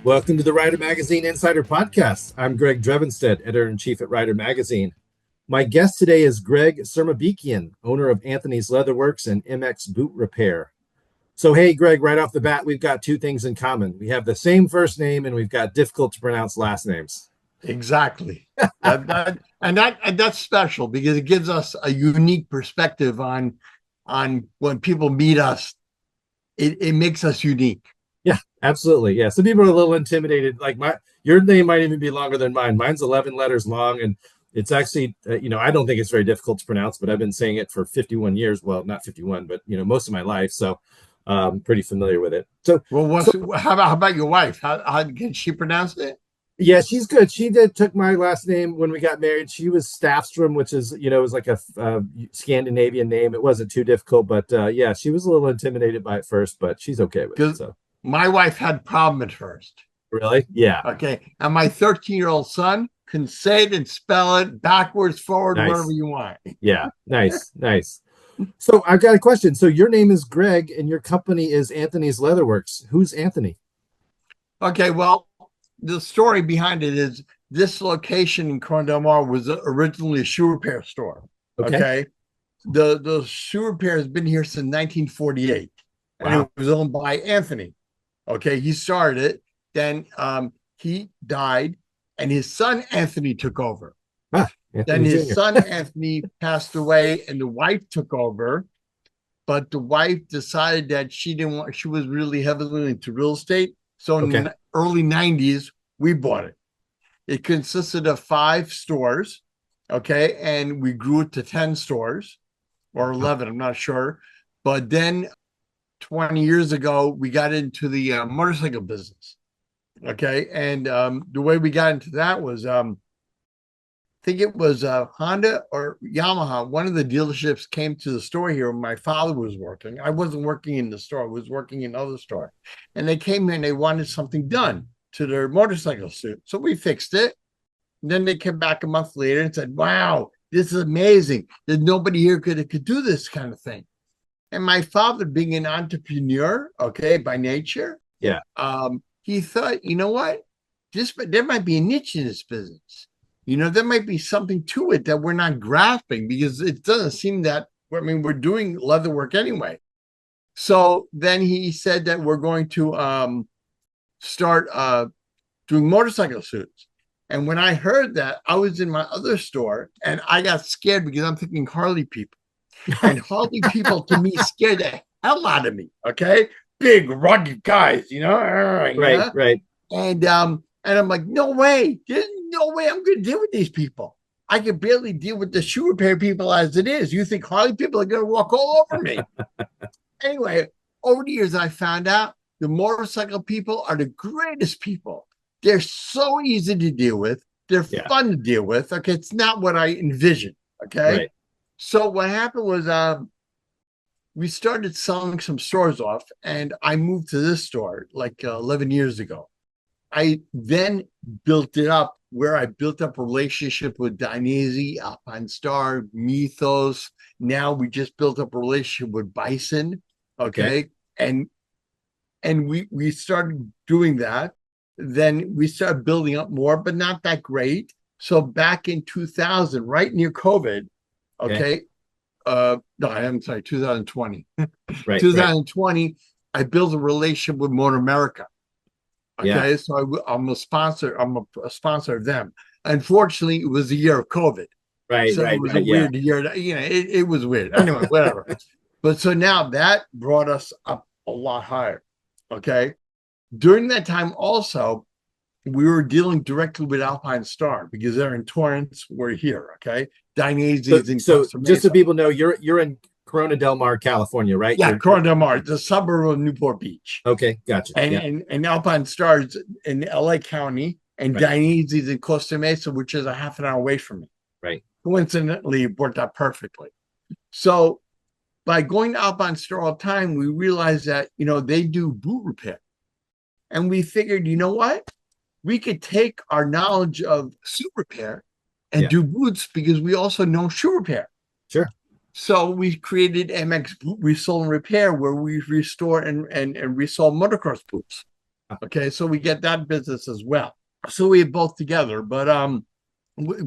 Welcome to the Rider Magazine Insider Podcast. I'm Greg Drevenstedt, editor-in-chief at Rider Magazine. My guest today is Greg Sermabikian, owner of Anthony's Leatherworks and MX Boot Repair. So, hey, Greg, right off the bat, we've got two things in common. We have the same first name and we've got difficult to pronounce last names. Exactly. That's special because it gives us a unique perspective on when people meet us. It makes us unique. Yeah, absolutely. Yeah. Some people are a little intimidated. Like your name might even be longer than mine. Mine's 11 letters long, and it's actually, I don't think it's very difficult to pronounce, but I've been saying it for 51 years. Well, not 51, but most of my life. So pretty familiar with it. So, How about your wife? How can she pronounce it? yeah, she's good. She took my last name when we got married. She was Staffstrom, which is, is like a Scandinavian name. It wasn't too difficult, but yeah, she was a little intimidated by it first, but she's okay with it. So my wife had problem at first. Really? Yeah. Okay. And my 13-year-old son can say it and spell it backwards, forward, Nice. whatever you want. Yeah. Nice. Nice. So I've got a question. So your name is Greg and your company is Anthony's Leatherworks. Who's Anthony? Okay. Well, the story behind it is this location in Corona Del Mar was originally a shoe repair store. Okay. The shoe repair has been here since 1948. Wow. And it was owned by Anthony. Okay. He started it. Then he died and his son Anthony took over. Then his son Anthony passed away and the wife took over. But the wife decided that she was really heavily into real estate. So in the early 90s, we bought it. It consisted of 5 stores, okay? And we grew it to 10 stores or 11, I'm not sure. But then 20 years ago, we got into the motorcycle business, okay? And the way we got into that was, I think it was Honda or Yamaha. One of the dealerships came to the store here when my father was working. I wasn't working in the store. I was working in another store. And they came here and they wanted something done to their motorcycle suit. So we fixed it. And then they came back a month later and said, wow, this is amazing. There's nobody here could do this kind of thing. And my father, being an entrepreneur, okay, by nature, he thought, you know what? There might be a niche in this business. There might be something to it that we're not grasping because it doesn't seem that, we're doing leather work anyway. So then he said that we're going to start doing motorcycle suits. And when I heard that, I was in my other store and I got scared because I'm thinking Harley people. And Harley people to me scared the hell out of me. Okay. Big rugged guys, Right. And I'm like, no way. There's no way I'm going to deal with these people. I can barely deal with the shoe repair people as it is. You think Harley people are going to walk all over me? Anyway, over the years, I found out the motorcycle people are the greatest people. They're so easy to deal with. They're fun to deal with. Okay. It's not what I envisioned. Okay. Right. So what happened was we started selling some stores off and I moved to this store like 11 years ago. I then built it up where I built up a relationship with Dainese, Alpine Star, Mythos. Now we just built up a relationship with Bison. Okay. And we started doing that. Then we started building up more, but not that great. So back in 2000, right near COVID, no, I'm sorry, 2020. Right, 2020, I built a relationship with Motor America. Okay, so I'm a sponsor. I'm a sponsor of them. Unfortunately, it was the year of COVID. Right, so it was a weird year. It was weird. Anyway, whatever. But so now that brought us up a lot higher. Okay. During that time, also, we were dealing directly with Alpine Star because they're in Torrance. We're here. Okay. Dainese is in Costa Mesa. Just so people know, you're in Corona Del Mar, California, right? Yeah, Corona Del Mar, the suburb of Newport Beach. Okay, gotcha. And Alpine Stars in LA County, and Dainese is in Costa Mesa, which is a half an hour away from me. Right. Coincidentally, it worked out perfectly. So by going to Alpine Star all the time, we realized that, they do boot repair. And we figured, you know what? We could take our knowledge of suit repair and do boots because we also know shoe repair. Sure. So we created MX Boot Resole and Repair, where we restore and resole motocross boots. Okay, so we get that business as well. So we have both together. But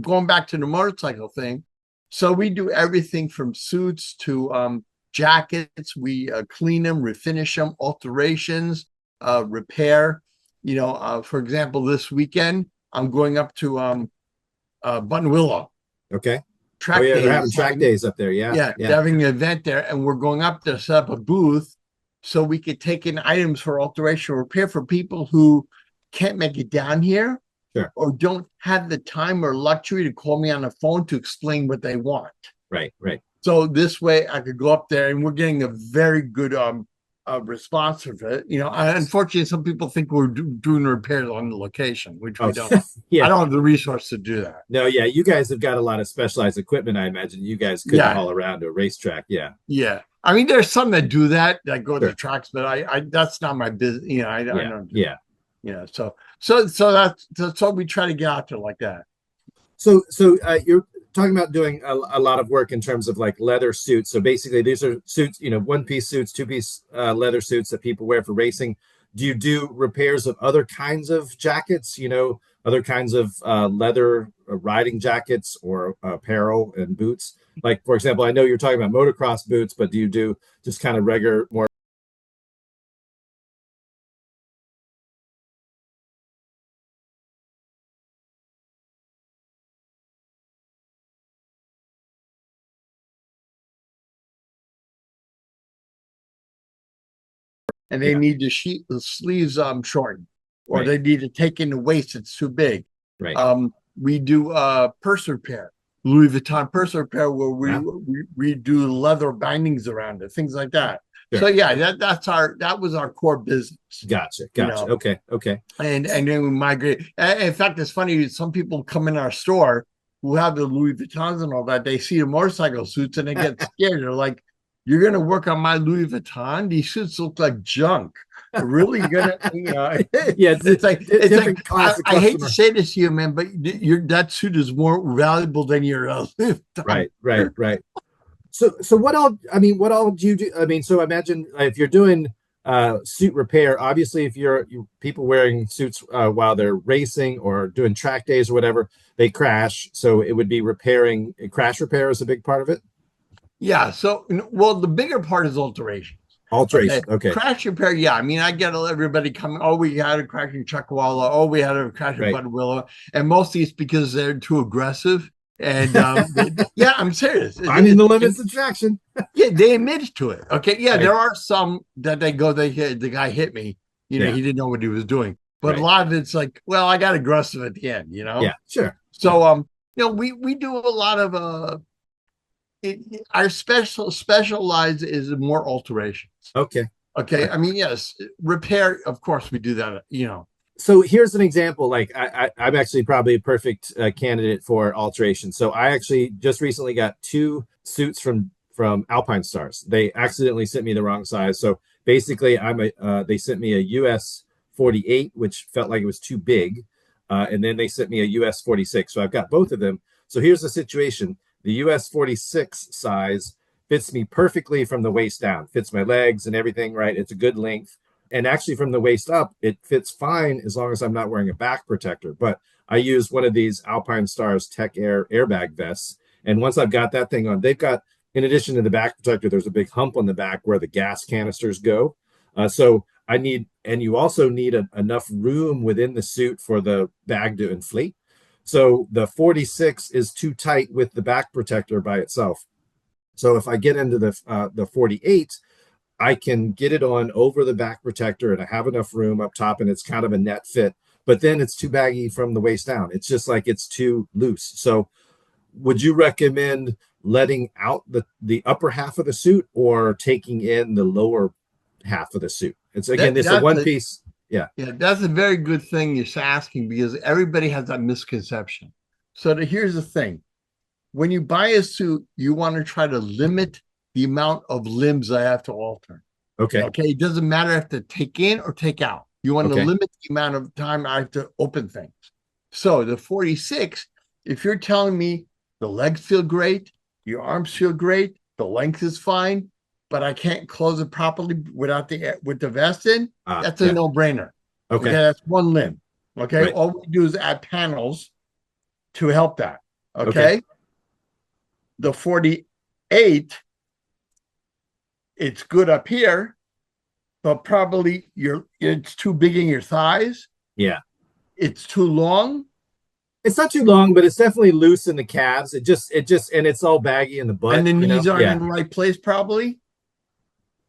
going back to the motorcycle thing, so we do everything from suits to jackets. We clean them, refinish them, alterations, repair. For example, this weekend I'm going up to Button Willow Okay. Oh track yeah, they're having days, track days up there. Yeah, yeah, yeah. they're having an event there, and we're going up to set up a booth so we could take in items for alteration or repair for people who can't make it down here Sure. or don't have the time or luxury to call me on the phone to explain what they want. Right, right. So this way I could go up there and we're getting a very good response of it. Unfortunately, some people think we're doing repairs on the location, which we Oh, don't. I yeah. don't have the resource to do that. No, yeah. You guys have got a lot of specialized equipment. I imagine you guys couldn't Yeah, haul around to a racetrack. Yeah. yeah. I mean, there's some that do that go to the Sure. tracks, but I that's not my business. I Yeah, don't do yeah. that. So we try to get out there like that. So you're talking about doing a lot of work in terms of like leather suits. So basically, these are suits, one-piece suits, two-piece leather suits that people wear for racing. Do you do repairs of other kinds of jackets? Other kinds of leather riding jackets or apparel and boots? Like, for example, I know you're talking about motocross boots, but do you do just kind of regular, more? And they Yeah, need the sleeves shortened, or right, they need to take in the waist, it's too big. right. We do purse repair, Louis Vuitton purse repair, where Yeah, we do leather bindings around it, things like that. So sure. yeah, that was our core business, Gotcha, you gotcha. know. Okay, okay. And then we migrate. In fact, it's funny. Some people come in our store who have the Louis Vuittons and all that. They see the motorcycle suits and they get scared. They're like, "You're going to work on my Louis Vuitton? These suits look like junk. Really? You're gonna, Yeah, it's like different class of I hate to customer. say this to you, man, but that suit is more valuable than your Louis Vuitton." Right, right, right. So what all? I mean, what all do you do? I mean, so imagine if you're doing suit repair. Obviously, if you people wearing suits while they're racing or doing track days or whatever, they crash. So it would be repairing. Crash repair is a big part of it. Yeah. So, well, the bigger part is alteration. Okay. Alteration. Okay. Crash repair. Yeah. I mean, I get everybody coming. Oh, we had a crash in Chuckwalla. Oh, we had a crash in Right. Buttonwillow. And mostly it's because they're too aggressive. And yeah, I'm serious. Finding the limits of traction. Yeah, they admit to it. Okay. Yeah, Right. there are some that the guy hit me. Yeah. He didn't know what he was doing. But a Right. lot of it's like, well, I got aggressive at the end. Yeah. Sure. So we do a lot of our specialize is more alterations. Okay. Okay. I mean, yes, repair, of course, we do that. So here's an example. Like I'm actually probably a perfect candidate for alteration. So I actually just recently got two suits from Alpine Stars. They accidentally sent me the wrong size. So basically, they sent me a US 48, which felt like it was too big, and then they sent me a US 46. So I've got both of them. So here's the situation: the US 46 size fits me perfectly from the waist down, fits my legs and everything. Right, it's a good length. And actually, from the waist up, it fits fine as long as I'm not wearing a back protector. But I use one of these Alpine Stars Tech Air airbag vests. And once I've got that thing on, they've got, in addition to the back protector, there's a big hump on the back where the gas canisters go. So I need, and you also need enough room within the suit for the bag to inflate. So the 46 is too tight with the back protector by itself. So if I get into the 48, I can get it on over the back protector and I have enough room up top and it's kind of a net fit, but then it's too baggy from the waist down. It's just like it's too loose. So would you recommend letting out the upper half of the suit or taking in the lower half of the suit? It's again, it's a That's one piece. Yeah. yeah, that's a very good thing you're asking because everybody has that misconception. So here's the thing. When you buy a suit, you want to try to limit the amount of limbs I have to alter. Okay. Okay. It doesn't matter if to take in or take out. You want to Okay. limit the amount of time I have to open things. So the 46, if you're telling me the legs feel great, your arms feel great, the length is fine, but I can't close it properly with the vest in, that's a Yeah. no-brainer. Okay, Okay. that's one limb. Okay, Right. all we do is add panels to help that. Okay. Okay, the 48, it's good up here, but probably it's too big in your thighs. Yeah. It's too long. It's not too long, but it's definitely loose in the calves. And it's all baggy in the And butt, the you know? knees aren't Yeah. in the right place, probably.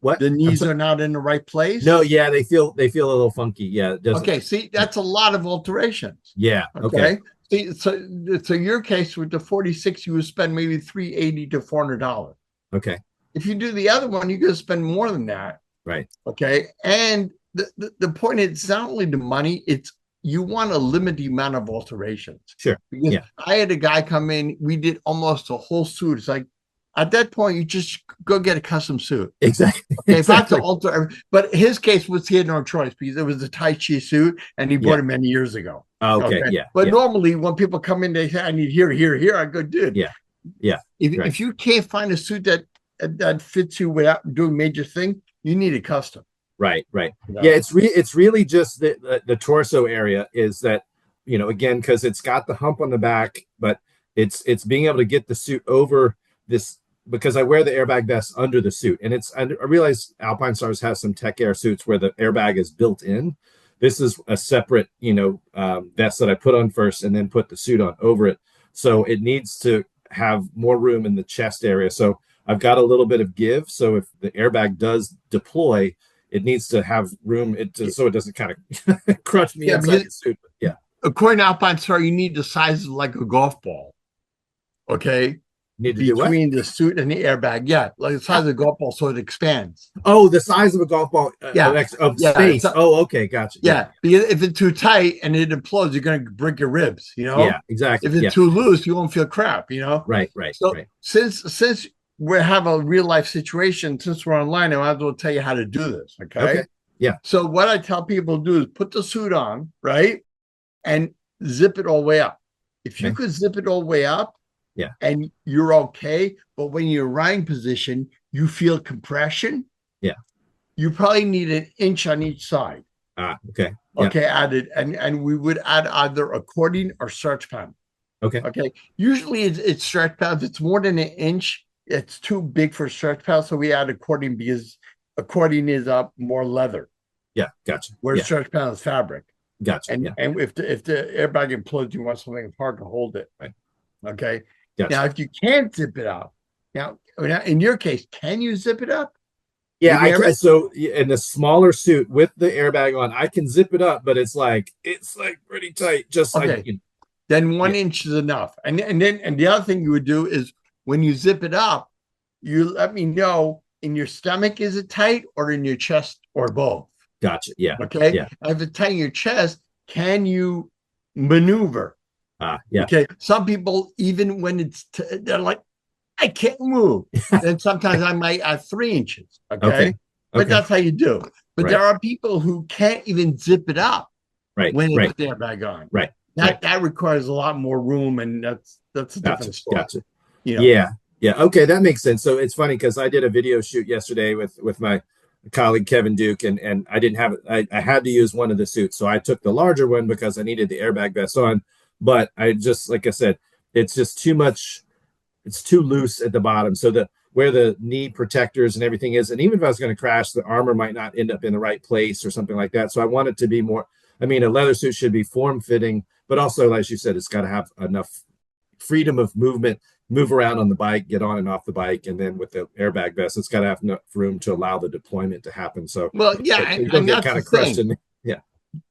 What? The I'm knees sorry. are not in the right place. No, yeah, they feel a little funky. Yeah, it doesn't. Okay, see, Yeah. that's a lot of alterations. Yeah. Okay. Okay. See, so your case with the 46, you would spend maybe $380 to $400. Okay. If you do the other one, you're going to spend more than that. Right. Okay. And the point is, it's not only the money, it's you want to limit the amount of alterations. Sure. Because Yeah. I had a guy come in, we did almost a whole suit. It's like at that point, you just go get a custom suit. Exactly. Okay, if I have to Exactly. alter, but his case was he had no choice because it was a Tai Chi suit and he bought Yeah. it many years ago. Okay. Okay. Yeah. But Yeah. normally when people come in, they say, I need here, here, here. I go, dude, Yeah. Yeah. Right. if you can't find a suit that fits you without doing major thing, you need a custom. Right. Right. You know? Yeah. It's really just the torso area is that, again, because it's got the hump on the back, but it's being able to get the suit over this, because I wear the airbag vest under the suit. And I realize Alpine Stars has some Tech Air suits where the airbag is built in. This is a separate, vest that I put on first and then put the suit on over it. So it needs to have more room in the chest area. So I've got a little bit of give. So if the airbag does deploy, it needs to have room so it doesn't kind of crunch me inside the suit. Yeah. According to Alpine Star, you need the size of like a golf ball. Okay. Need to do what? Between the suit and the airbag. Yeah. Like the size of a golf ball so it expands. Oh, the size of a golf ball of space. Okay. Gotcha. Yeah. Because if it's too tight and it implodes, you're going to break your ribs, Yeah, exactly. If it's too loose, you won't feel crap, Right. So right. since we have a real life situation, since we're online, I might as well tell you how to do this. Okay. Yeah. So what I tell people to do is put the suit on, right? And zip it all the way up. If you could zip it all the way up, yeah, and you're okay, but when you're riding position, you feel compression. Yeah. You probably need an inch on each side. Okay. Okay, added. And we would add either a cording or stretch pad. Okay. Okay. Usually it's stretch pad. If it's more than an inch, it's too big for stretch pad. So we add a cording because a cording is more leather. Yeah, gotcha. Where stretch pad is fabric. Gotcha. And if the airbag implodes, you want something hard to hold it. Right. Okay. Gotcha. Now, if you can't zip it up, now in your case, can you zip it up? Yeah, I can. So in the smaller suit with the airbag on, I can zip it up, but it's like pretty tight. Just okay. Like then 1 inch is enough. And the other thing you would do is when you zip it up, you let me know in your stomach, is it tight, or in your chest, or both? Gotcha. Yeah. Okay. Yeah. And if it's tight in your chest, can you maneuver? Yeah. Okay. Some people, even when they're like, I can't move. And sometimes I might add 3 inches. Okay. But that's how you do. But there are people who can't even zip it up when they put the airbag on. Right. That requires a lot more room, and that's a different story. Gotcha. Yeah. Okay, that makes sense. So it's funny because I did a video shoot yesterday with my colleague Kevin Duke, and I didn't have it. I had to use one of the suits, so I took the larger one because I needed the airbag vest on. But I just, like I said, it's just too much. It's too loose at the bottom. So where the knee protectors and everything is, and even if I was going to crash, the armor might not end up in the right place or something like that. So I want it to be more. I mean, a leather suit should be form fitting, but also, as you said, it's got to have enough freedom of movement, move around on the bike, get on and off the bike, and then with the airbag vest, it's got to have enough room to allow the deployment to happen. So, you don't get kind of crushed in. Yeah.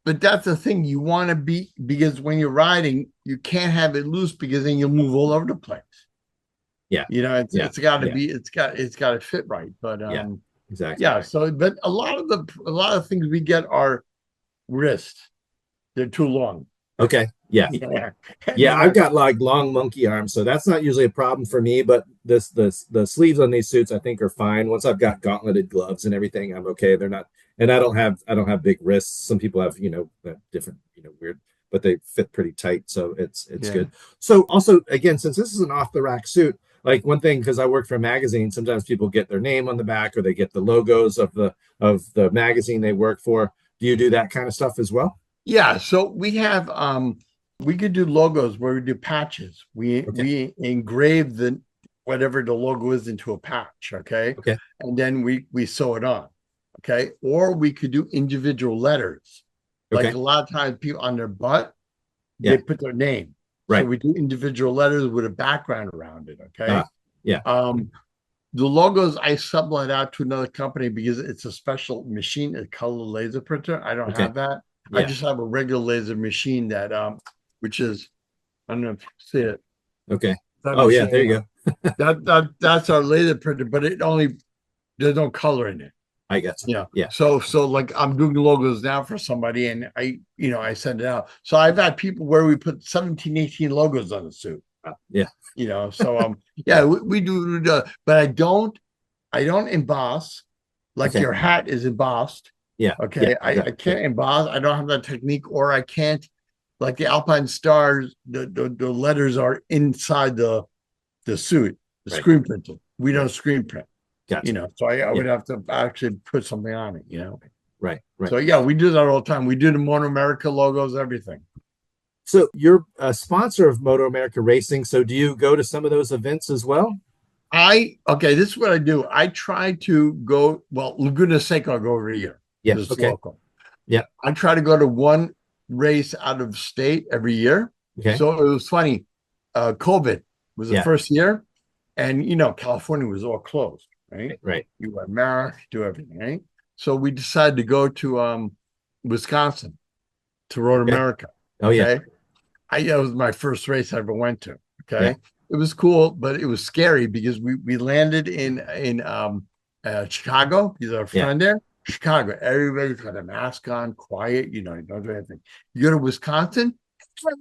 But that's the thing you want to be, because when you're riding, you can't have it loose because then you'll move all over the place. Yeah. It's got to be, it's got to fit right. But exactly. Yeah. So, but a lot of things we get are wrist. They're too long. Okay. Yeah. I've got like long monkey arms, so that's not usually a problem for me. But the sleeves on these suits I think are fine. Once I've got gauntleted gloves and everything, I'm okay. They're not, and I don't have big wrists. Some people have different weird, but they fit pretty tight, so it's good. So also, again, since this is an off the rack suit, like one thing, because I work for a magazine, sometimes people get their name on the back or they get the logos of the magazine they work for. Do you do that kind of stuff as well? Yeah, so we have we could do logos where we do patches. Okay. We engrave the whatever the logo is into a patch, okay? Okay. And then we sew it on. Okay. Or we could do individual letters. Like Okay. a lot of times people on their butt, they Yeah. put their name. So Right. we do individual letters with a background around it. Okay. Yeah. The logos I sublet out to another company because it's a special machine, a color laser printer. I don't Okay. have that. I Yeah. just have a regular laser machine that which is, I don't know if you see it. Okay. That Oh yeah, machine, there you go. that's our laser printer, but it only there's no color in it. I got you. Yeah. Yeah. So like I'm doing logos now for somebody and I send it out. So I've had people where we put 17, 18 logos on the suit. Yeah. So yeah, we do but I don't emboss like Okay. your hat is embossed. Yeah. Okay. Yeah. I can't emboss. I don't have that technique, or I can't like the Alpine Stars, the letters are inside the suit, the Right. screen printing. We don't Right. screen print. Gotcha. So I Yeah. would have to actually put something on it. Right. Right. So yeah, we do that all the time. We do the Moto America logos, everything. So you're a sponsor of Moto America Racing. So do you go to some of those events as well? Okay, this is what I do. I try to go, well, Laguna Seca I go every year. Yeah. This Okay. local. Yeah. I try to go to one race out of state every year. Okay. So it was funny. COVID was the Yeah. first year, and California was all closed, right? Right. You wear mask, do everything, right? So we decided to go to Wisconsin to Road Okay. America. Oh yeah. Okay. That was my first race I ever went to. Okay. Yeah. It was cool, but it was scary because we landed in Chicago because our Yeah. friend there, Chicago. Everybody's got a mask on, quiet, you don't do anything. You go to Wisconsin,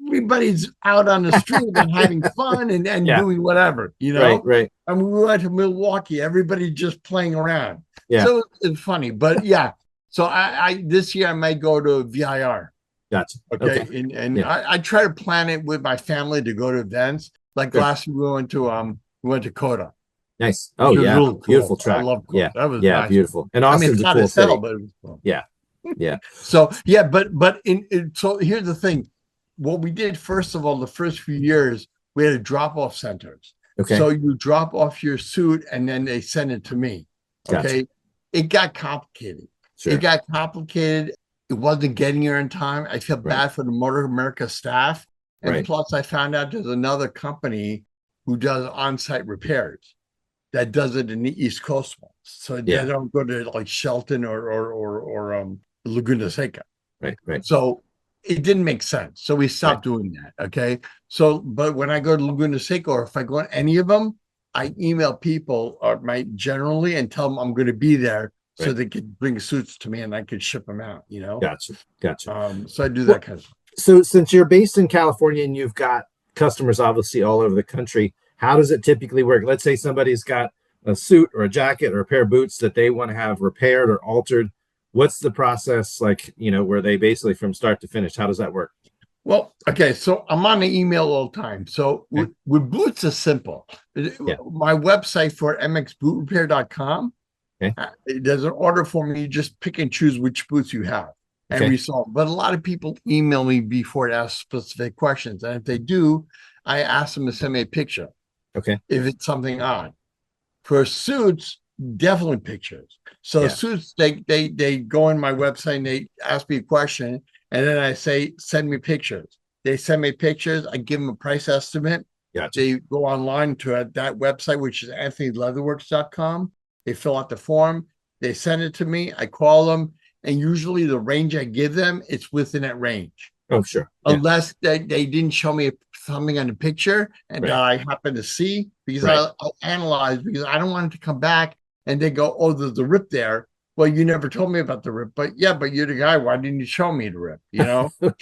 everybody's out on the street and having fun and Yeah. doing whatever, Right. Right. And we went to Milwaukee, everybody just playing around. Yeah. So it's funny, but yeah. So I this year I might go to VIR. Gotcha. Okay. Okay. And Yeah. I try to plan it with my family to go to events. Like Good. last year we went to Coda. Nice. Oh Which was yeah. really cool. Beautiful I track. love Coda. Yeah. That was Yeah. nice. Beautiful. And I mean, Austin's it's a not cool a sell, city. but it was cool. Yeah. Yeah. So yeah, but so here's the thing. What we did, first of all, the first few years, we had drop-off centers. Okay. So you drop off your suit and then they send it to me. Okay. Gotcha. It got complicated. Sure. It got complicated. It wasn't getting here in time. I feel Right. bad for the Motor America staff. And Right. plus, I found out there's another company who does on-site repairs that does it in the East Coast ones. So Yeah. they don't go to like Shelton or Laguna Seca. Right. Right. So it didn't make sense. So we stopped doing that. Okay. So, but when I go to Laguna Seca, or if I go to any of them, I email people or generally and tell them I'm going to be there so Right. they could bring suits to me and I could ship them out, Gotcha. Gotcha. So I do that kind of stuff. So since you're based in California and you've got customers obviously all over the country, how does it typically work? Let's say somebody's got a suit or a jacket or a pair of boots that they want to have repaired or altered. What's the process like, where they basically from start to finish? How does that work? Well, okay, so I'm on the email all the time. So with boots is simple. Yeah. My website for mxbootrepair.com, Okay. There's an order for me. You just pick and choose which boots you have and Okay. resolve. But a lot of people email me before to ask specific questions. And if they do, I ask them to send me a picture. Okay. If it's something odd. For suits, definitely pictures. So Yeah. suits, they go on my website and they ask me a question, and then I say, send me pictures. They send me pictures. I give them a price estimate. Gotcha. They go online to that website, which is anthonyleatherworks.com. They fill out the form. They send it to me. I call them, and usually the range I give them, it's within that range. Oh, sure. Yeah. Unless they didn't show me something on the picture and Right. that I happen to see, because Right. I'll analyze, because I don't want it to come back and they go, oh, there's a rip there. Well, you never told me about the rip, but you're the guy. Why didn't you show me the rip?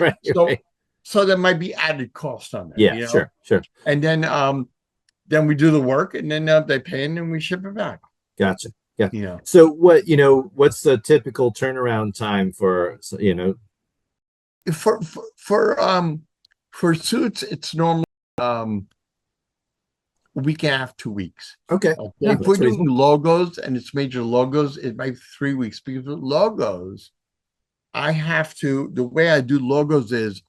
Right. So, Right. so there might be added cost on that. Yeah. Sure. Sure. And then we do the work, and then they pay, and then we ship it back. Gotcha. Yeah. So what's the typical turnaround time for, for suits, it's normally a week and a half, 2 weeks. Okay. Yeah, If we're that's doing logos and it's major logos, it might be 3 weeks, because with logos, I have to, the way I do logos is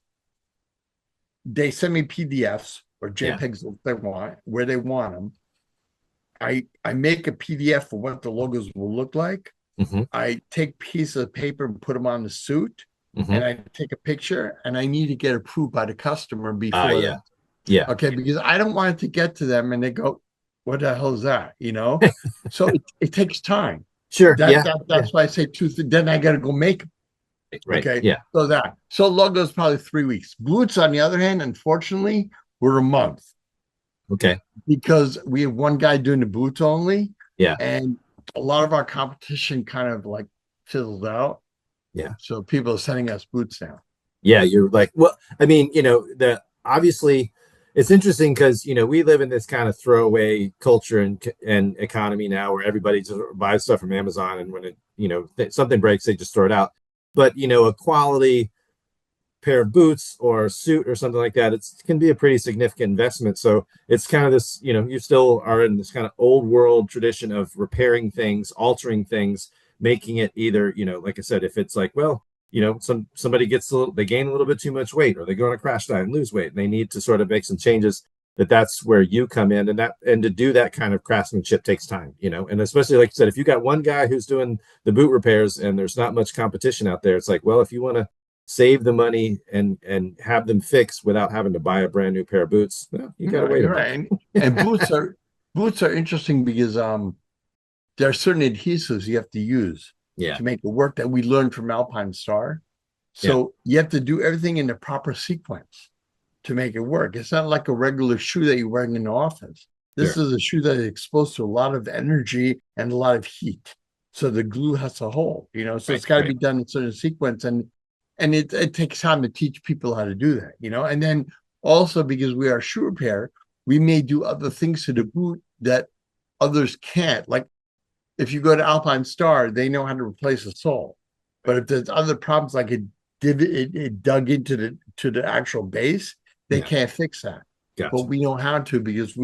they send me PDFs or Yeah. JPEGs if they want, where they want them. I make a PDF for what the logos will look like. Hmm. I take pieces of paper and put them on the suit, Hmm. and I take a picture, and I need to get approved by the customer Ah, before yeah. that. Yeah. Okay, because I don't want it to get to them and they go, "What the hell is that?" You know. So it takes time. Sure. That Yeah. that Yeah. that's why I say two. Then I got to go make them. Right. Okay, Yeah. so logos probably 3 weeks. Boots, on the other hand, unfortunately, were a month Okay. because we have one guy doing the boots only, Yeah. and a lot of our competition kind of like fizzled out. Yeah. So people are sending us boots now. Yeah. You're like, well, I mean, the obviously it's interesting because, we live in this kind of throwaway culture and economy now where everybody just buys stuff from Amazon and when something breaks, they just throw it out. But, a quality pair of boots or a suit or something like that, it can be a pretty significant investment. So it's kind of this, you still are in this kind of old world tradition of repairing things, altering things, making it either, like I said, if it's like, well, somebody they gain a little bit too much weight or they go on a crash diet and lose weight and they need to sort of make some changes. That's where you come in, and to do that kind of craftsmanship takes time, and especially like you said, if you got one guy who's doing the boot repairs and there's not much competition out there, it's like, well, if you want to save the money and have them fixed without having to buy a brand new pair of boots, well, you got to wait a You're month. right. And boots are interesting because there are certain adhesives you have to use Yeah. to make it work that we learned from Alpine Star. Yeah. So you have to do everything in the proper sequence to make it work. It's not like a regular shoe that you're wearing in the office. This Sure. is a shoe that is exposed to a lot of energy and a lot of heat. So the glue has to hold, so Right. it's got to Right. be done in a certain sequence. And it takes time to teach people how to do that, and then also because we are shoe repair, we may do other things to the boot that others can't. Like if you go to Alpine Star, they know how to replace a sole. But if there's other problems like it dug into the actual base, they Yeah. can't fix that. But Gotcha. we know how to because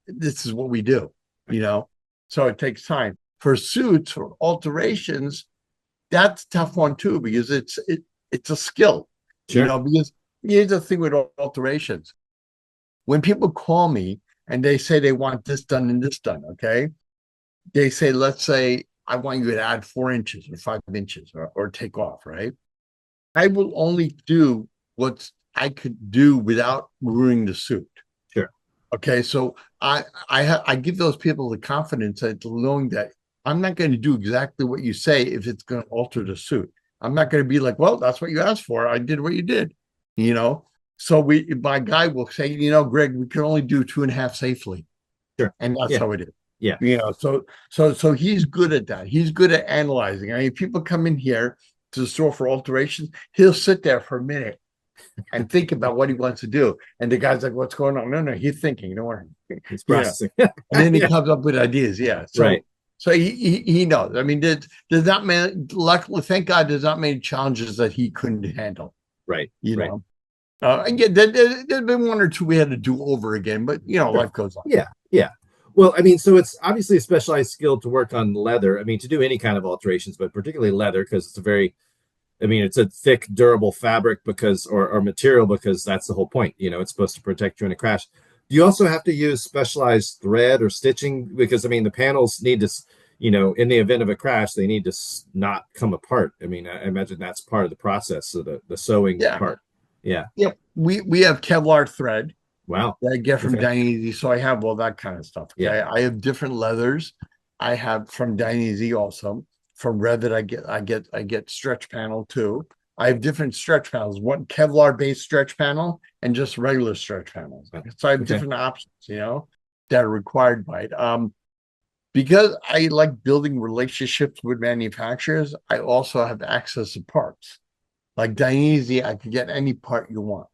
this is what we do, Right. So it takes time. For suits or alterations, that's a tough one too, because it's a skill, Sure. because here's the thing with alterations. When people call me and they say they want this done and this done, okay, they say, let's say I want you to add 4 inches or 5 inches or take off, right? I will only do what I could do without ruining the suit. Sure. Okay, so I give those people the confidence that knowing that I'm not going to do exactly what you say if it's going to alter the suit. I'm not going to be like, well, that's what you asked for. I did what you did, you know. So my guy will say, Greg, we can only do 2.5 safely, Sure. and that's Yeah. how it is. Yeah. So he's good at that. He's good at analyzing. I mean, people come in here to the store for alterations. He'll sit there for a minute and think about what he wants to do. And the guy's like, "What's going on?" No, he's thinking. Don't worry. He's Yeah. processing. And then he Yeah. comes up with ideas. Yeah. Right. So he knows. I mean, there's not many. Luckily, thank God, there's not many challenges that he couldn't handle. Right. You Right. know. And yeah, there's been one or two we had to do over again, but Sure. life goes on. Yeah. Yeah. Well, I mean, so it's obviously a specialized skill to work on leather. I mean, to do any kind of alterations, but particularly leather because it's a thick, durable fabric or material because that's the whole point. It's supposed to protect you in a crash. Do you also have to use specialized thread or stitching? Because, I mean, the panels need to, in the event of a crash, they need to not come apart. I mean, I imagine that's part of the process. So the sewing Yeah. part. Yeah. Yeah. We have Kevlar thread Wow. that I get from Okay. Dainese. So I have all that kind of stuff. Okay. Yeah. I have different leathers. I have from Dainese also. From Revit, I get stretch panel too. I have different stretch panels, one Kevlar based stretch panel and just regular stretch panels. So I have Okay. different options, that are required by it. Because I like building relationships with manufacturers, I also have access to parts. Like Dainese, I could get any part you want.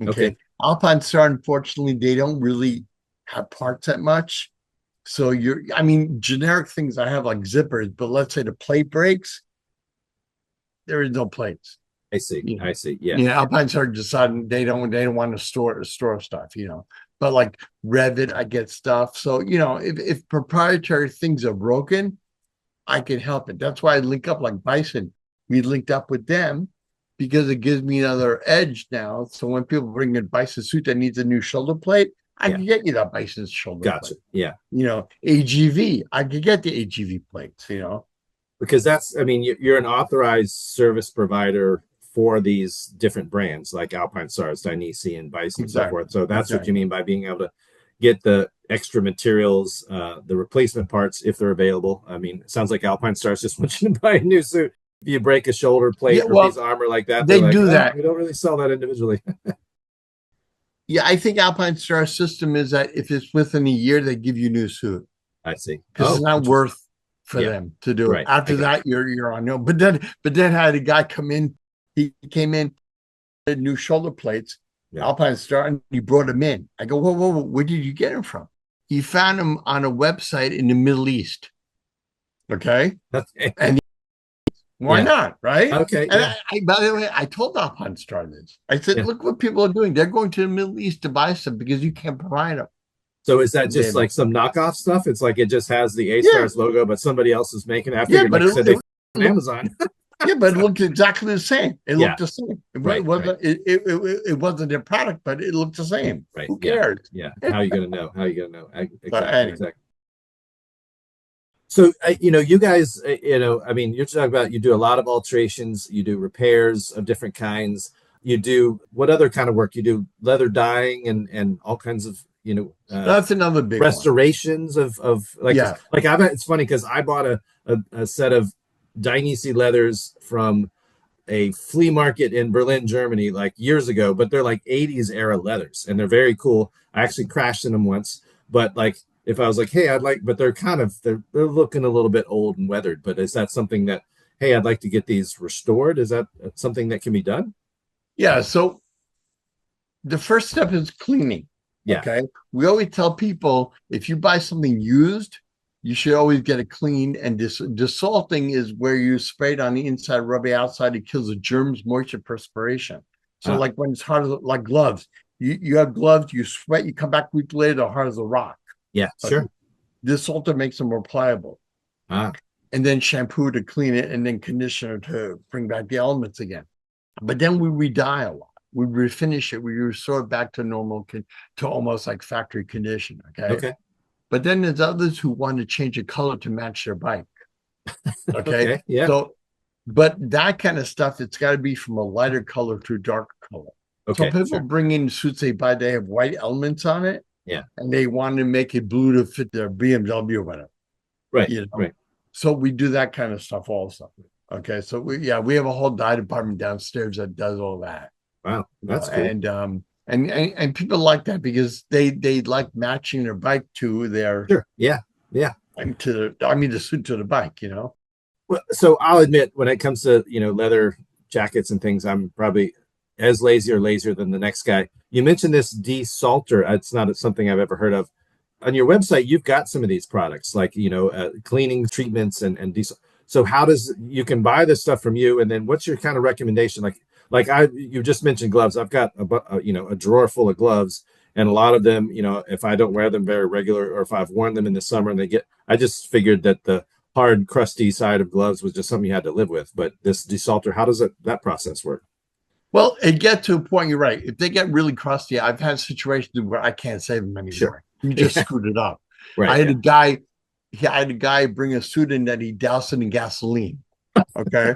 Okay. Okay. Alpine Star, unfortunately, they don't really have parts that much. So generic things I have like zippers, but let's say the plate breaks, there is no plates. I see. I see. Yeah. Alpine Star deciding they don't want to store stuff. But like Revit, I get stuff. So if proprietary things are broken, I can help it. That's why I link up like Bison. we linked up with them because it gives me another edge now. So when people bring in bison suit that needs a new shoulder plate, I can get you that bison shoulder Gotcha. plate. Yeah. AGV, I could get the AGV plates, Because I mean, you're an authorized service provider for these different brands like Alpine Stars, Dainese, and Bison, and so Exactly. forth. So that's what Exactly. you mean by being able to get the extra materials, the replacement parts if they're available. I mean, it sounds like Alpine Stars just want you to buy a new suit. If you break a shoulder Yeah, plate or a piece well, of armor like that, they're they like, do oh, that. we don't really sell that individually. Yeah, I think Alpine Star system is that if it's within a year, they give you a new suit I see. because it's Oh, not interesting. worth for Yeah, them to do it. right. I After got that, you're on no. But then had a guy come in. He came in, had new shoulder plates, you. Yeah. Alpine Star, and he brought them in. I go, whoa, where did you get them from? He found them on a website in the Middle East. Okay, Okay. and why Yeah. not, right? Okay. And Yeah. by the way, I told Alpine Star this. I said, Yeah. look what people are doing. They're going to the Middle East to buy stuff because you can't provide them. So is that just They, like some knockoff stuff? It's like it just has the A yeah, Stars logo, but somebody else is making it. I yeah, figured, but like I said, they on looked, Amazon. yeah, but it looked exactly the same. It Yeah. looked the same. Right. Right. It wasn't their product, but it looked the same. Right. Who Yeah. cares? Yeah. How are you gonna know? How are you gonna know? So Exactly. anyway, Exactly. So you guys, I mean, you're talking about you do a lot of alterations, you do repairs of different kinds. You do what other kind of work? You do leather dyeing and all kinds of that's another big one. restorations of like Yeah, like I bet it's funny because I bought a set of Dainese leathers from a flea market in Berlin, Germany, like years ago, but they're like 80s era leathers and they're very cool. I actually crashed in them once, but like if I was like, hey, I'd like, but they're looking a little bit old and weathered. But is that something that, hey, I'd like to get these restored? Is that something that can be done? yeah. So the first step is cleaning. Yeah. Okay. We always tell people if you buy something used, you should always get it cleaned. And desalting is where you spray it on the inside, rub it outside. It kills the germs, moisture, perspiration. So, like when it's hard, like gloves, you have gloves, you sweat, you come back a week later, they're hard as a rock. Yeah, sure. Desalter makes them more pliable. Ah, And then shampoo to clean it, and then conditioner to bring back the elements again. But then we re-dye a lot. We refinish it. We restore it back to normal, to almost like factory condition. Okay. okay. But then there's others who want to change the color to match their bike. Okay. Okay. Yeah. So, but that kind of stuff, it's got to be from a lighter color to a darker color. Okay. So people Sure. bring in suits they buy, they have white elements on it. Yeah. And they want to make it blue to fit their BMW or whatever. Right. Right. So we do that kind of stuff also. Okay. So we have a whole dye department downstairs that does all that. Wow. That's cool. And people like that because they like matching their bike to their Sure. Yeah. Yeah. the suit to the bike, Well, so I'll admit when it comes to, leather jackets and things, I'm probably as lazy or lazier than the next guy. You mentioned this desalter. It's not something I've ever heard of. On your website, you've got some of these products like, cleaning treatments and so how does you can buy this stuff from you, and then what's your kind of recommendation? Like you just mentioned gloves. I've got a drawer full of gloves, and a lot of them, if I don't wear them very regular, or if I've worn them in the summer and I just figured that the hard, crusty side of gloves was just something you had to live with. But this desalter, how does that process work? Well, it gets to a point, you're right. If they get really crusty, I've had situations where I can't save them anymore. Sure. You just screwed it up. Right. I had a guy bring a suit in that he doused it in gasoline. Okay.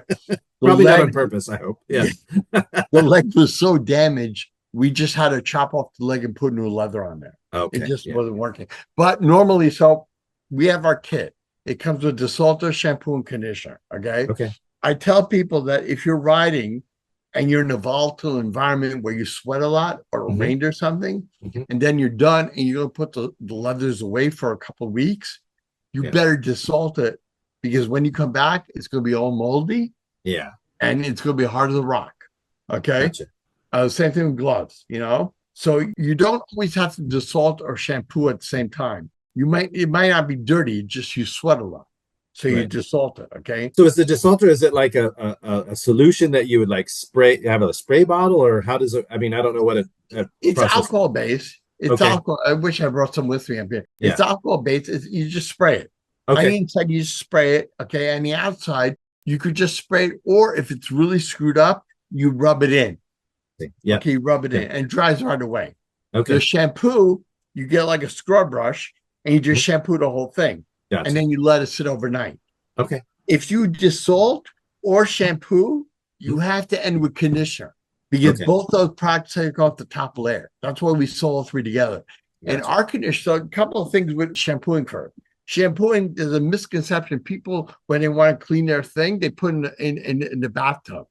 Probably not on purpose, I hope. Yeah. The leg was so damaged, we just had to chop off the leg and put new leather on there. Okay. It just wasn't working. But normally, so we have our kit. It comes with desalter, shampoo, and conditioner. Okay. Okay. I tell people that if you're riding and you're in a volatile environment where you sweat a lot or it rained or something, and then you're done and you're going to put the leathers away for a couple of weeks, you better desalt it, because when you come back, it's going to be all moldy. Yeah. And it's going to be hard as a rock. Okay. Gotcha. Same thing with gloves, So you don't always have to desalt or shampoo at the same time. It might not be dirty, just you sweat a lot. So you desalt it. Okay. So is the desalter, is it like a solution that you would like have a spray bottle, or how does it, I mean, I don't know what it's alcohol based. It's alcohol. I wish I brought some with me up here. It's alcohol based. You just spray it. Okay. On the inside, you just spray it. Okay. And the outside, you could just spray it, or if it's really screwed up, you rub it in. Yeah. Okay, you rub it Yeah. in and it dries right away. Okay. The shampoo, you get like a scrub brush and you just shampoo the whole thing. Gotcha. And then you let it sit overnight. Okay. If you dissolve or shampoo, you have to end with conditioner because both those products take off the top layer. That's why we sold all three together. Gotcha. And our conditioner, so a couple of things with shampooing first. Shampooing, there's a misconception. People, when they want to clean their thing, they put in the bathtub.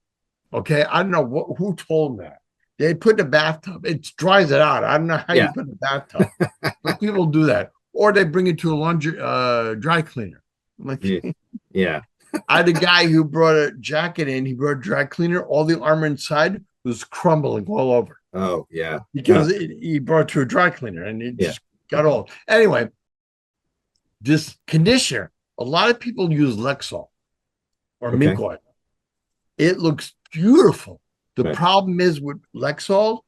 Okay. I don't know who told them that. They put in the bathtub. It dries it out. I don't know how you put in the bathtub, but people do that. Or they bring it to a laundry dry cleaner. I'm like, yeah. I had a guy who brought a jacket in. He brought a dry cleaner. All the armor inside was crumbling all over. Oh, yeah. Because he brought it to a dry cleaner and it just got old. Anyway, this conditioner, a lot of people use Lexol or mink oil. It looks beautiful. The problem is with Lexol,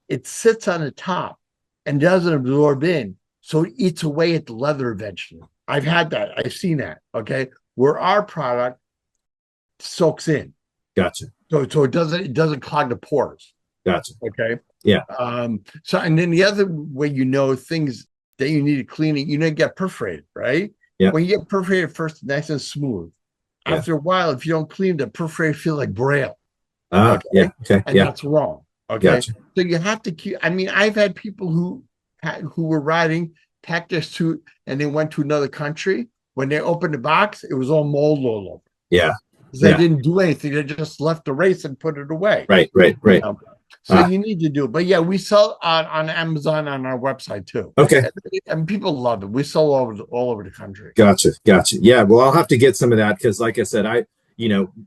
it sits on the top and doesn't absorb in. So it eats away at the leather eventually. I've had that. I've seen that. Okay. Where our product soaks in. Gotcha. So it doesn't clog the pores. Gotcha. Okay. Yeah. So and then the other way things that you need to clean it, you need to get perforated, right? Yeah. When you get perforated first, it's nice and smooth. After a while, if you don't clean the perforated feels like braille. Yeah. Okay. And that's wrong. Okay. Gotcha. So you have to keep, I mean, I've had people who were riding, packed their suit, and they went to another country. When they opened the box, it was all mold all over. Yeah. They didn't do anything. They just left the race and put it away. Right. You know? So you need to do it. But yeah, we sell on Amazon on our website too. Okay. And people love it. We sell all over the country. Gotcha. Yeah. Well, I'll have to get some of that because, like I said,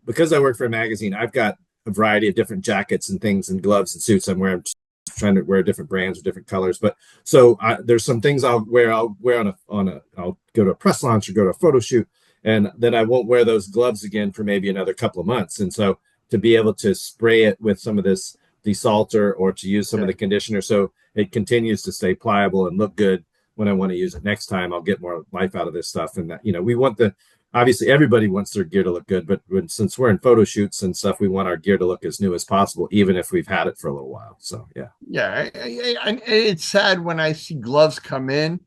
because I work for a magazine, I've got a variety of different jackets and things and gloves and suits I'm wearing. Trying to wear different brands or different colors, but so there's some things I'll wear I'll go to a press launch or go to a photo shoot, and then I won't wear those gloves again for maybe another couple of months. And so to be able to spray it with some of this desalter or to use some of the conditioner so it continues to stay pliable and look good when I want to use it next time, I'll get more life out of this stuff. And that, we want obviously everybody wants their gear to look good, but since we're in photo shoots and stuff, we want our gear to look as new as possible, even if we've had it for a little while. So yeah, and it's sad when I see gloves come in.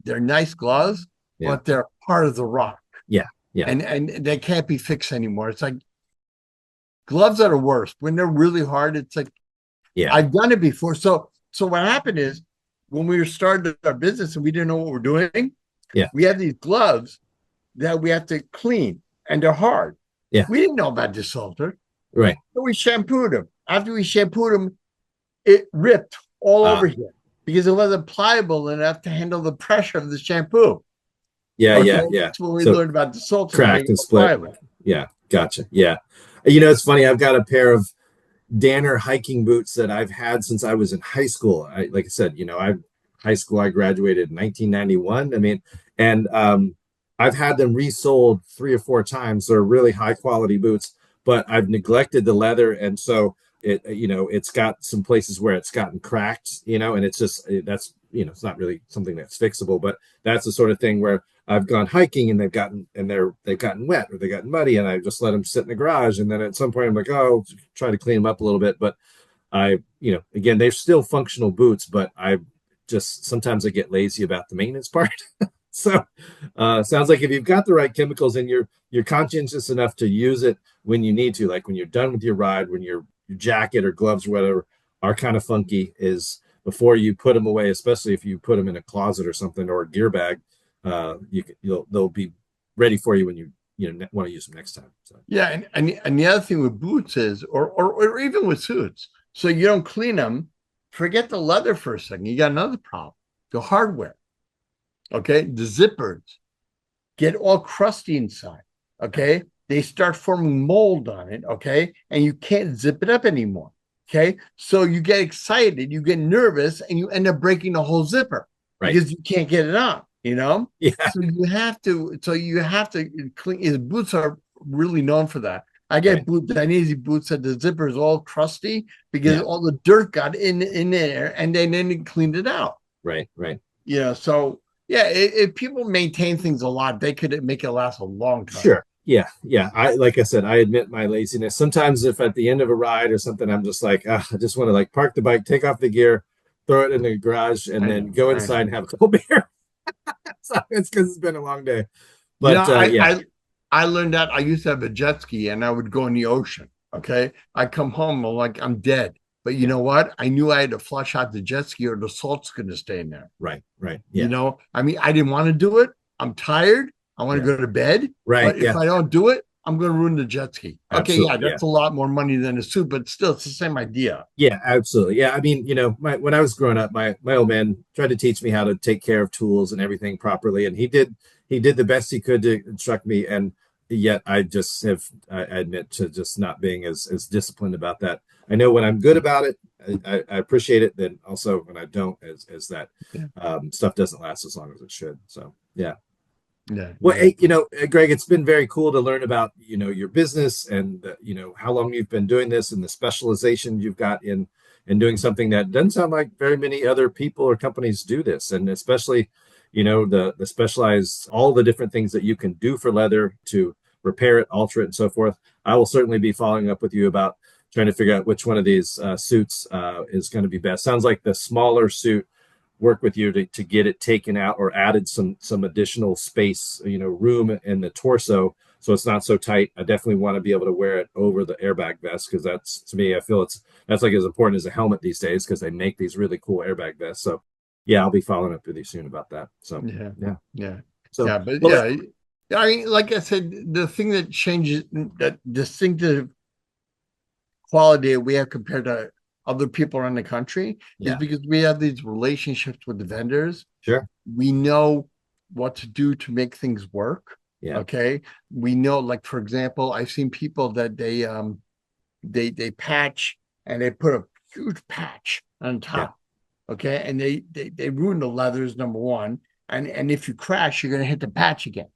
They're nice gloves, but they're part of the rock. Yeah. And they can't be fixed anymore. It's like gloves are the worst when they're really hard. It's like, I've done it before. So what happened is when we started our business and we didn't know what we're doing, we had these gloves that we have to clean and they're hard. Yeah. We didn't know about desalter. Right. So we shampooed them. After we shampooed them, it ripped all over here because it wasn't pliable enough to handle the pressure of the shampoo. Yeah. That's when we learned about desalter. Cracked and split. Pliable. Yeah. Gotcha. Yeah. It's funny. I've got a pair of Danner hiking boots that I've had since I was in high school. Like I said, I graduated in 1991. I mean, and I've had them resold 3 or 4 times. They're really high quality boots, but I've neglected the leather. And so it's got some places where it's gotten cracked, and it's just, that's, it's not really something that's fixable, but that's the sort of thing where I've gone hiking and they've gotten wet or they've gotten muddy and I just let them sit in the garage. And then at some point I'm like, oh, try to clean them up a little bit. But again, they're still functional boots, but sometimes I get lazy about the maintenance part. So sounds like if you've got the right chemicals and you're conscientious enough to use it when you need to, like when you're done with your ride, when your jacket or gloves or whatever are kind of funky, is before you put them away, especially if you put them in a closet or something or a gear bag, they'll be ready for you when you want to use them next time. So and the other thing with boots is, or even with suits, so you don't clean them. Forget the leather for a second. You got another problem: the hardware. Okay, the zippers get all crusty inside. Okay, they start forming mold on it. Okay, and you can't zip it up anymore. Okay, so you get excited, you get nervous, and you end up breaking the whole zipper because you can't get it on. Yeah. So you have to clean. His boots are really known for that. I get Dainese boots that the zipper is all crusty because all the dirt got in there, and then they cleaned it out. Right. So if people maintain things a lot, they could make it last a long time. Sure. Yeah. Like I said, I admit my laziness. Sometimes if at the end of a ride or something, I'm just like, I just want to like park the bike, take off the gear, throw it in the garage, and I then know, go I inside know. and have a couple beer. So it's because it's been a long day. You know, But I, yeah, I I learned that I used to have a jet ski and I would go in the ocean. Okay. I come home, I'm like, I'm dead. But you yeah, know what? I knew I had to flush out the jet ski or the salt's gonna stay in there. right. You Yeah, know, I mean, I didn't want to do it. I'm tired. I want to yeah, go to bed. right. But if Yeah, I don't do it, I'm going to ruin the jet ski. Okay, yeah, absolutely. Yeah. that's a lot more money than a suit, but still, it's the same idea. Yeah, absolutely. Yeah, I mean, when I was growing up, my old man tried to teach me how to take care of tools and everything properly, and he did the best he could to instruct me, and yet I just I admit to just not being as disciplined about that. I know when I'm good about it, I appreciate it. Then also when I don't, as that Yeah, stuff doesn't last as long as it should. So yeah. yeah, Well, yeah. hey, Greg, it's been very cool to learn about, your business and, how long you've been doing this and the specialization you've got in doing something that doesn't sound like very many other people or companies do this. And especially, the specialized, all the different things that you can do for leather to repair it, alter it, and so forth. I will certainly be following up with you about trying to figure out which one of these suits is going to be best. Sounds like the smaller suit work with you to get it taken out or added some additional space, room in the torso so it's not so tight. I definitely want to be able to wear it over the airbag vest because that's, to me, I feel that's like as important as a helmet these days because they make these really cool airbag vests. So yeah, I'll be following up with you soon about that. So Yeah, yeah. yeah, So yeah. But well, yeah, yeah. I mean, like I said, the thing that changes that distinctive quality we have compared to other people around the country is yeah, because we have these relationships with the vendors. sure. We know what to do to make things work. Yeah, Okay. We know, like, for example, I've seen people that they patch and they put a huge patch on yeah, top. Okay. And they ruin the leathers, number one. And if you crash, you're gonna hit the patch again.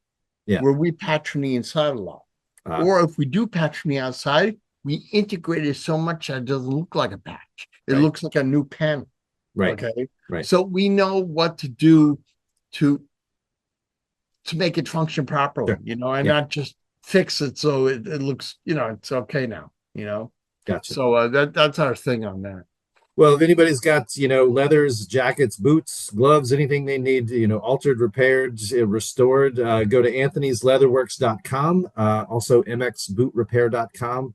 yeah. Where we patch from the inside a lot. Uh, Or if we do patch from the outside, we integrate it so much that it doesn't look like a patch. It right, looks like a new panel. right, Okay. right. So we know what to do to make it function properly, Sure. and Yeah, not just fix it so it looks, it's okay now. gotcha. So that's our thing on that. Well, if anybody's got, leathers, jackets, boots, gloves, anything they need, altered, repaired, restored, go to anthonysleatherworks.com, also mxbootrepair.com.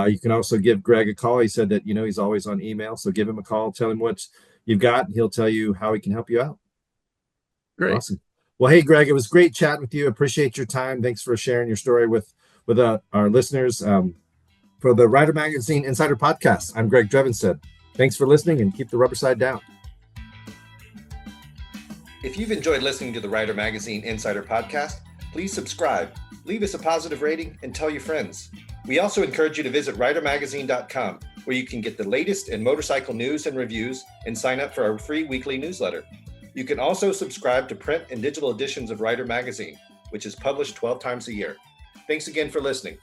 You can also give Greg a call. He said that, he's always on email. So give him a call, tell him what you've got, and he'll tell you how he can help you out. Great. Awesome. Well, hey, Greg, it was great chatting with you. Appreciate your time. Thanks for sharing your story with our listeners. For the Rider Magazine Insider Podcast, I'm Greg Drevenstedt. Thanks for listening and keep the rubber side down. If you've enjoyed listening to the Rider Magazine Insider Podcast, please subscribe, leave us a positive rating, and tell your friends. We also encourage you to visit ridermagazine.com, where you can get the latest in motorcycle news and reviews and sign up for our free weekly newsletter. You can also subscribe to print and digital editions of Rider Magazine, which is published 12 times a year. Thanks again for listening.